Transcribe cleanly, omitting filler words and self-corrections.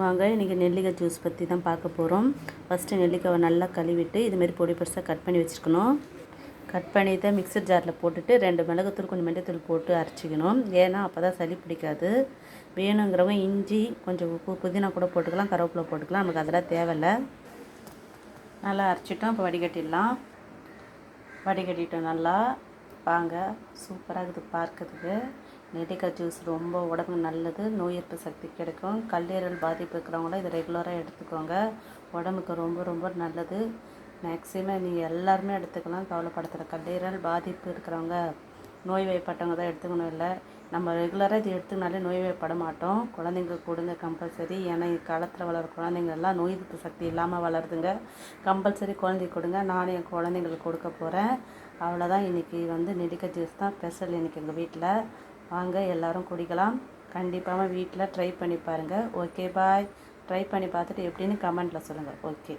வாங்க இன்றைக்கி நெல்லிக்காய் ஜூஸ் பற்றி தான் பார்க்க போகிறோம். ஃபஸ்ட்டு நெல்லிக்காவை நல்லா கழுவிட்டு இதுமாரி பொடி பெருசாக கட் பண்ணி வச்சுருக்கணும். கட் பண்ணிவிட்டு மிக்சர் ஜாரில் போட்டுட்டு 2 மிளகுத்தூள் கொஞ்சம் மஞ்சத்தூள் போட்டு அரைச்சிக்கணும். ஏன்னா அப்போ தான் சளி பிடிக்காது. வேணுங்கிறவங்க இஞ்சி கொஞ்சம் உப்பு புதினா கூட போட்டுக்கலாம், கருவேப்பிலை போட்டுக்கலாம். நமக்கு அதெல்லாம் தேவையில்லை. நல்லா அரைச்சிட்டோம். இப்போ வடிகட்டிடலாம். வடிகட்டிட்டோம் நல்லா. வாங்க, சூப்பராக இருக்குது பார்க்கறதுக்கு. நெல்லிக்காய் ஜூஸ் ரொம்ப உடம்புக்கு நல்லது, நோய் எதிர்ப்பு சக்தி கிடைக்கும். கல்லீரல் பாதிப்பு இருக்கிறவங்களும் இதை ரெகுலராக எடுத்துக்கோங்க. உடம்புக்கு ரொம்ப ரொம்ப நல்லது. மேக்ஸிமம் நீங்கள் எல்லாருமே எடுத்துக்கலாம், கவலைப்படுத்துகிற. கல்லீரல் பாதிப்பு இருக்கிறவங்க, நோய்வாய்ப்பட்டவங்க தான் எடுத்துக்கணும். இல்லை, நம்ம ரெகுலராக இது எடுத்துக்கினாலே நோய்வாய்ப்பட மாட்டோம். குழந்தைங்களுக்கு கொடுங்க கம்பல்சரி. ஏன்னா இக்காலத்தில் வளர குழந்தைங்க எல்லாம் நோய் எதிர்ப்பு சக்தி இல்லாமல் வளருதுங்க. கம்பல்சரி குழந்தைக்கு கொடுங்க. நானும் என் குழந்தைங்களுக்கு கொடுக்க போகிறேன். அவ்வளோதான். இன்றைக்கி நெல்லிக்காய் ஜூஸ் தான் ஸ்பெஷல் இன்றைக்கி எங்கள் வீட்டில். வாங்க எல்லோரும் குடிக்கலாம். கண்டிப்பாக வீட்டில் ட்ரை பண்ணி பாருங்கள். Okay bye. ட்ரை பண்ணி பார்த்துட்டு எப்படின்னு கமெண்ட்டில் சொல்லுங்கள். ஓகே.